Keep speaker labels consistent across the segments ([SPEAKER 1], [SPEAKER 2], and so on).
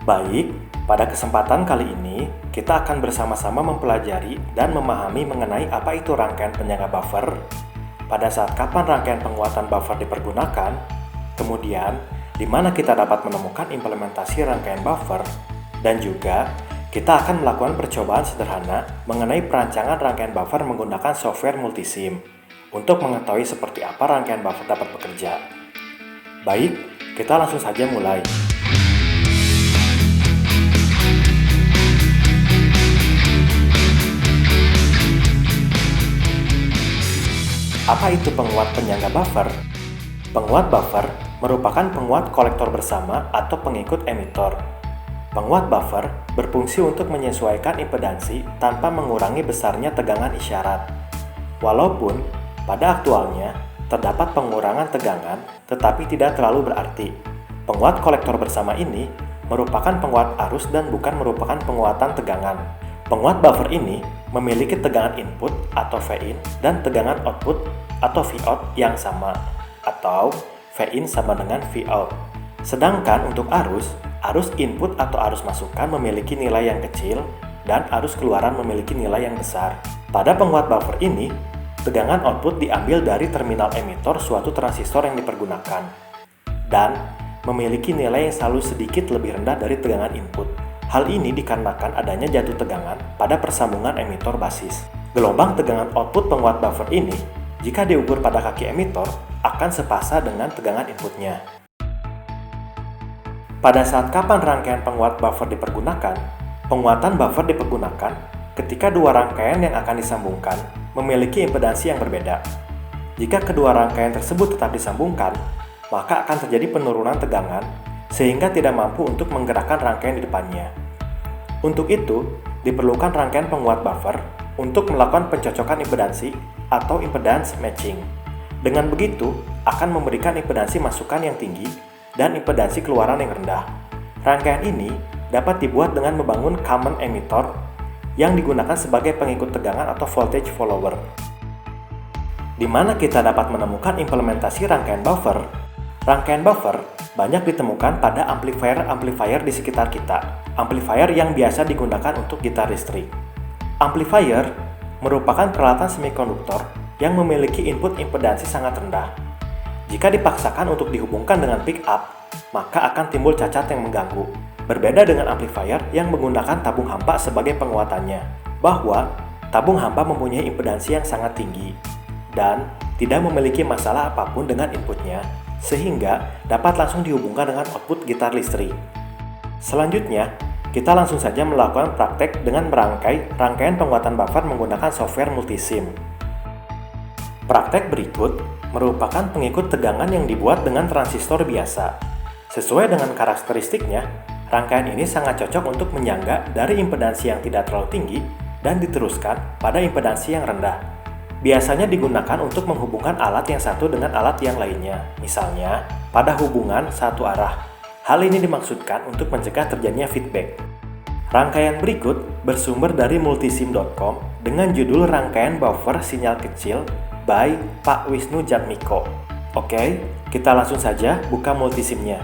[SPEAKER 1] Baik, pada kesempatan kali ini kita akan bersama-sama mempelajari dan memahami mengenai apa itu rangkaian penyangga buffer, pada saat kapan rangkaian penguatan buffer dipergunakan, kemudian di mana kita dapat menemukan implementasi rangkaian buffer, dan juga kita akan melakukan percobaan sederhana mengenai perancangan rangkaian buffer menggunakan software multisim untuk mengetahui seperti apa rangkaian buffer dapat bekerja. Baik, kita langsung saja mulai. Apa itu penguat penyangga buffer? Penguat buffer merupakan penguat kolektor bersama atau pengikut emitor. Penguat buffer berfungsi untuk menyesuaikan impedansi tanpa mengurangi besarnya tegangan isyarat. Walaupun pada aktualnya terdapat pengurangan tegangan tetapi tidak terlalu berarti. Penguat kolektor bersama ini merupakan penguat arus dan bukan merupakan penguatan tegangan. Penguat buffer ini memiliki tegangan input atau Vin dan tegangan output atau Vout yang sama, atau Vin sama dengan Vout. Sedangkan untuk arus input atau arus masukan memiliki nilai yang kecil dan arus keluaran memiliki nilai yang besar. Pada penguat buffer ini, tegangan output diambil dari terminal emitor suatu transistor yang dipergunakan dan memiliki nilai yang selalu sedikit lebih rendah dari tegangan input. Hal ini dikarenakan adanya jatuh tegangan pada persambungan emitor basis. Gelombang tegangan output penguat buffer ini, jika diukur pada kaki emitor, akan sepasa dengan tegangan inputnya. Pada saat kapan rangkaian penguat buffer dipergunakan? Penguatan buffer dipergunakan ketika dua rangkaian yang akan disambungkan memiliki impedansi yang berbeda. Jika kedua rangkaian tersebut tetap disambungkan, maka akan terjadi penurunan tegangan sehingga tidak mampu untuk menggerakkan rangkaian di depannya. Untuk itu, diperlukan rangkaian penguat buffer untuk melakukan pencocokan impedansi atau impedance matching. Dengan begitu, akan memberikan impedansi masukan yang tinggi dan impedansi keluaran yang rendah. Rangkaian ini dapat dibuat dengan membangun common emitter yang digunakan sebagai pengikut tegangan atau voltage follower. Di mana kita dapat menemukan implementasi rangkaian buffer? Rangkaian buffer banyak ditemukan pada amplifier di sekitar kita. Amplifier yang biasa digunakan untuk gitar listrik. Amplifier merupakan peralatan semikonduktor yang memiliki input impedansi sangat rendah. Jika dipaksakan untuk dihubungkan dengan pick up, maka akan timbul cacat yang mengganggu. Berbeda dengan amplifier yang menggunakan tabung hampa sebagai penguatannya, bahwa tabung hampa mempunyai impedansi yang sangat tinggi dan tidak memiliki masalah apapun dengan inputnya, sehingga dapat langsung dihubungkan dengan output gitar listrik. Selanjutnya, kita langsung saja melakukan praktek dengan merangkai rangkaian penguatan buffer menggunakan software multisim. Praktek berikut merupakan pengikut tegangan yang dibuat dengan transistor biasa. Sesuai dengan karakteristiknya, rangkaian ini sangat cocok untuk menyangga dari impedansi yang tidak terlalu tinggi dan diteruskan pada impedansi yang rendah. Biasanya digunakan untuk menghubungkan alat yang satu dengan alat yang lainnya, misalnya pada hubungan satu arah. Hal ini dimaksudkan untuk mencegah terjadinya feedback. Rangkaian berikut bersumber dari multisim.com dengan judul Rangkaian Buffer Sinyal Kecil by Pak Wisnu Jatmiko. Oke, kita langsung saja buka multisimnya.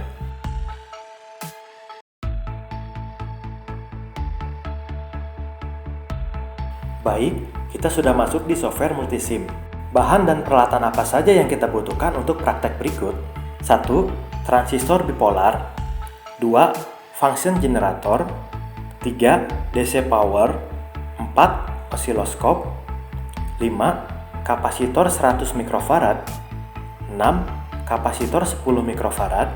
[SPEAKER 1] Baik, kita sudah masuk di software multisim. Bahan dan peralatan apa saja yang kita butuhkan untuk praktek berikut? 1. Transistor bipolar. 2. Function generator. 3. DC power. 4. Osiloskop. 5. Kapasitor 100 mikrofarad. 6. Kapasitor 10 mikrofarad.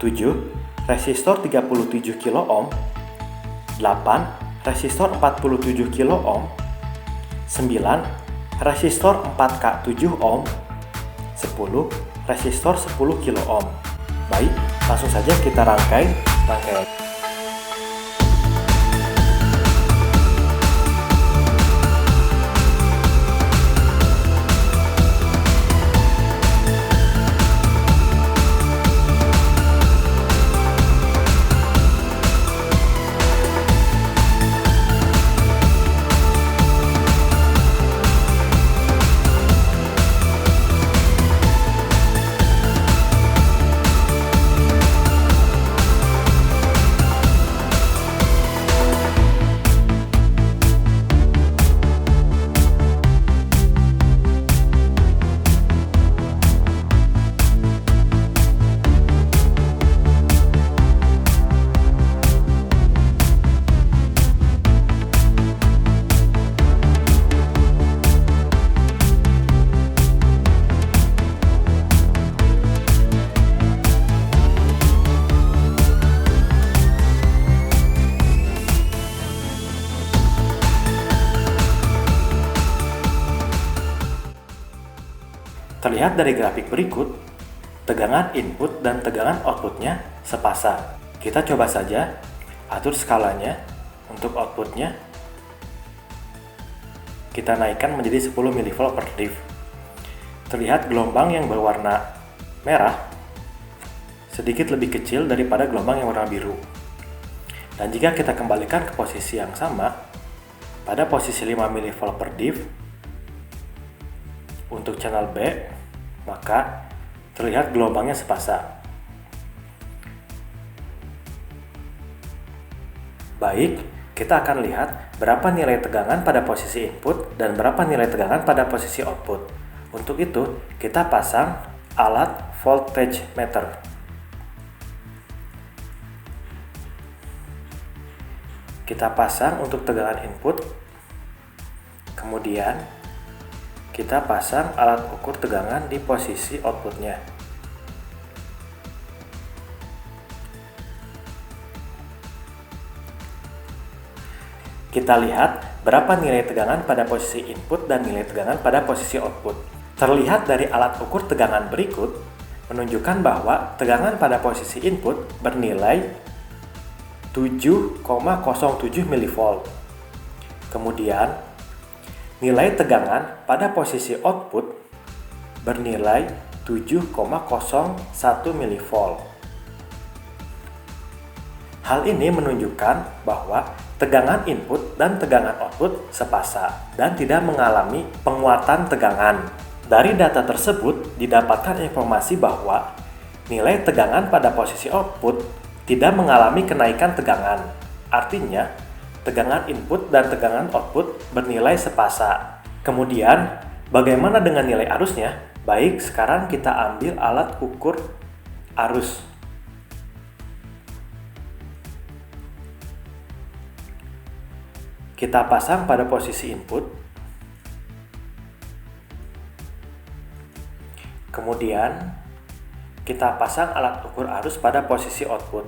[SPEAKER 1] 7. Resistor 37 kilo ohm. 8. Resistor 47 kilo ohm. 9. Resistor 4K 7 ohm. 10. Resistor 10 kilo ohm. Baik, langsung saja kita rangkaian. Terlihat dari grafik berikut, tegangan input dan tegangan outputnya sepasang. Kita coba saja atur skalanya untuk outputnya. Kita naikkan menjadi 10 mV per div. Terlihat gelombang yang berwarna merah sedikit lebih kecil daripada gelombang yang warna biru. Dan jika kita kembalikan ke posisi yang sama, pada posisi 5 mV per div, untuk channel B, maka terlihat gelombangnya sepasang. Baik, kita akan lihat berapa nilai tegangan pada posisi input dan berapa nilai tegangan pada posisi output. Untuk itu, kita pasang alat voltage meter. Kita pasang untuk tegangan input, kemudian kita pasang alat ukur tegangan di posisi outputnya. Kita lihat berapa nilai tegangan pada posisi input dan nilai tegangan pada posisi output. Terlihat dari alat ukur tegangan berikut, menunjukkan bahwa tegangan pada posisi input bernilai 7,07 mV. Kemudian, nilai tegangan pada posisi output bernilai 7,01 mV. Hal ini menunjukkan bahwa tegangan input dan tegangan output sepasang dan tidak mengalami penguatan tegangan. Dari data tersebut didapatkan informasi bahwa nilai tegangan pada posisi output tidak mengalami kenaikan tegangan. Artinya, tegangan input dan tegangan output bernilai sepasang. Kemudian, bagaimana dengan nilai arusnya? Baik, sekarang kita ambil alat ukur arus. Kita pasang pada posisi input. Kemudian, kita pasang alat ukur arus pada posisi output.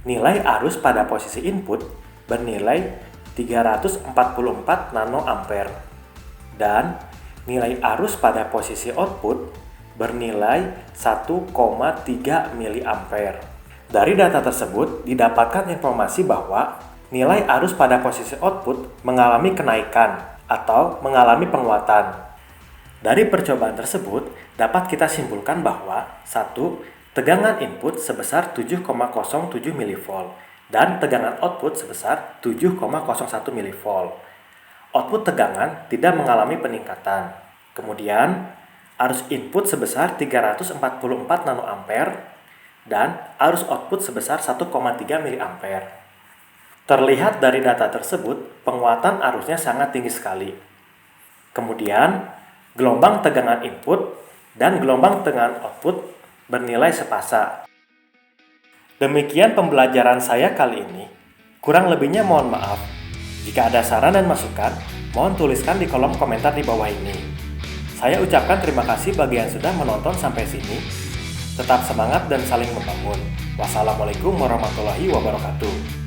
[SPEAKER 1] Nilai arus pada posisi input bernilai 344 nanoampere dan nilai arus pada posisi output bernilai 1,3 miliampere. Dari data tersebut didapatkan informasi bahwa nilai arus pada posisi output mengalami kenaikan atau mengalami penguatan. Dari percobaan tersebut dapat kita simpulkan bahwa 1. Tegangan input sebesar 7,07 mV dan tegangan output sebesar 7,01 mV. Output tegangan tidak mengalami peningkatan. Kemudian, arus input sebesar 344 nanoampere dan arus output sebesar 1,3 miliampere. Terlihat dari data tersebut, penguatan arusnya sangat tinggi sekali. Kemudian, gelombang tegangan input dan gelombang tegangan output bernilai sepasang. Demikian pembelajaran saya kali ini. Kurang lebihnya mohon maaf. Jika ada saran dan masukan, mohon tuliskan di kolom komentar di bawah ini. Saya ucapkan terima kasih bagi yang sudah menonton sampai sini. Tetap semangat dan saling membangun. Wassalamualaikum warahmatullahi wabarakatuh.